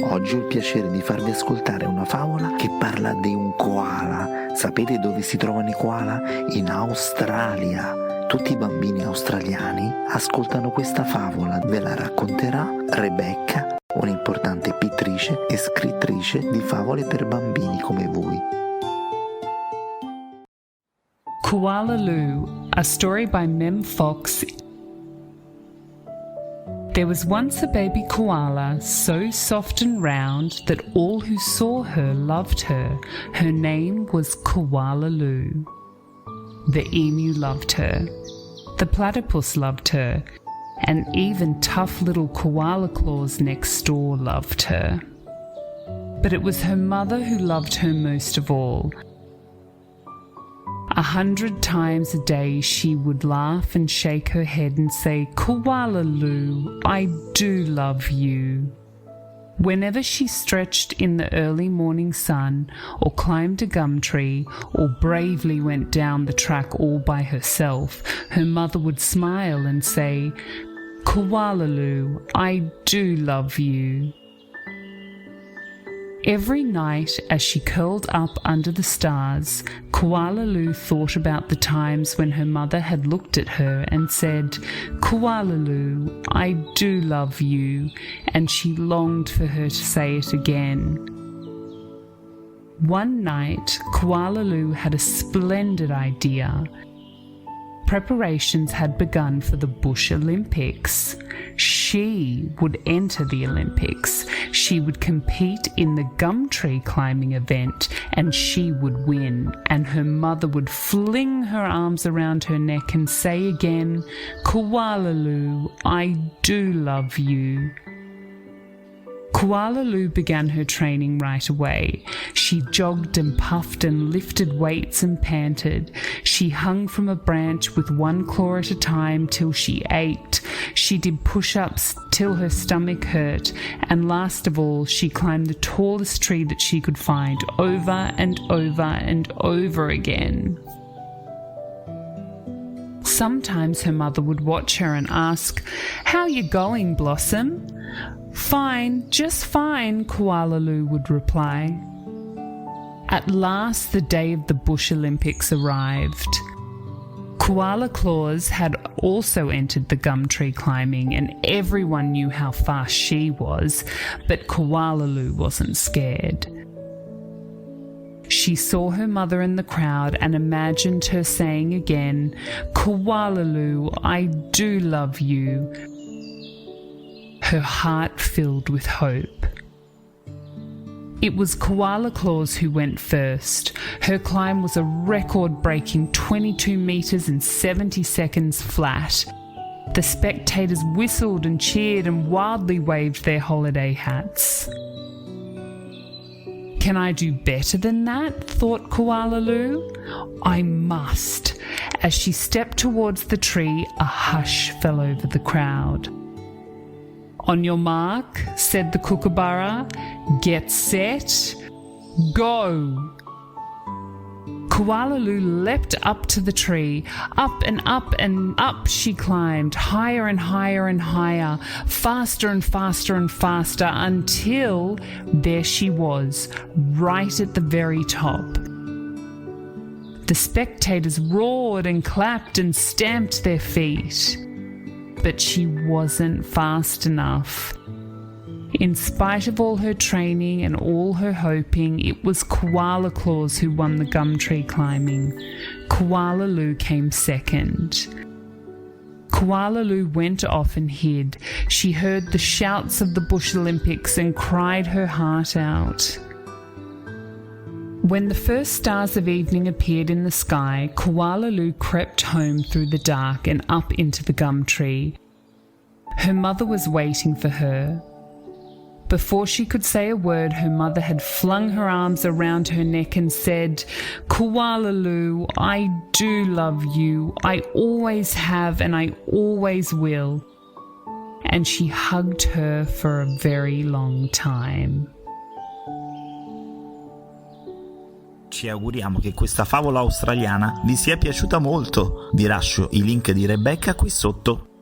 Oggi ho il piacere di farvi ascoltare una favola che parla di un koala. Sapete dove si trovano i koala? In Australia. Tutti i bambini australiani ascoltano questa favola. Ve la racconterà Rebecca, un'importante pittrice e scrittrice di favole per bambini come voi. Koala Lou, a story by Mem Fox. There was once a baby koala, so soft and round that all who saw her loved her. Her name was Koala Lou. The emu loved her. The platypus loved her. And even tough little koala claws next door loved her. But it was her mother who loved her most of all. 100 times a day she would laugh and shake her head and say, "Koala Lou, I do love you." Whenever she stretched in the early morning sun, or climbed a gum tree, or bravely went down the track all by herself, her mother would smile and say, "Koala Lou, I do love you." Every night, as she curled up under the stars, Koala Lou thought about the times when her mother had looked at her and said, "Koala Lou, I do love you," and she longed for her to say it again. One night, Koala Lou had a splendid idea. Preparations had begun for the Bush Olympics. She would enter the Olympics. She would compete in the gum tree climbing event, and she would win. And her mother would fling her arms around her neck and say again, "Koala Lou, I do love you." Koala Lou began her training right away. She jogged and puffed and lifted weights and panted. She hung from a branch with one claw at a time till she ached. She did push-ups till her stomach hurt. And last of all, she climbed the tallest tree that she could find over and over and over again. Sometimes her mother would watch her and ask, "How you going, Blossom?" "Fine, just fine," Koala Lou would reply. At last the day of the Bush Olympics arrived. Koala Claus had also entered the gum tree climbing, and everyone knew how fast she was, but Koala Lou wasn't scared. She saw her mother in the crowd and imagined her saying again, "Koala Lou, I do love you." Her heart filled with hope. It was Koala Claus who went first. Her climb was a record-breaking 22 metres and 70 seconds flat. The spectators whistled and cheered and wildly waved their holiday hats. "Can I do better than that?" thought Koala Lou. "I must." As she stepped towards the tree, a hush fell over the crowd. "On your mark," said the kookaburra. "Get set, go." Koala Lou leapt up to the tree. Up and up and up she climbed, higher and higher and higher, faster and faster and faster, until there she was, right at the very top. The spectators roared and clapped and stamped their feet. But she wasn't fast enough. In spite of all her training and all her hoping, it was Koala Claus who won the gum tree climbing. Koala Lou came second. Koala Lou went off and hid. She heard the shouts of the Bush Olympics and cried her heart out. When the first stars of evening appeared in the sky, Koala Lou crept home through the dark and up into the gum tree. Her mother was waiting for her. Before she could say a word, her mother had flung her arms around her neck and said, "Koala Lou, I do love you. I always have and I always will." And she hugged her for a very long time. Ci auguriamo che questa favola australiana vi sia piaciuta molto. Vi lascio i link di Rebecca qui sotto.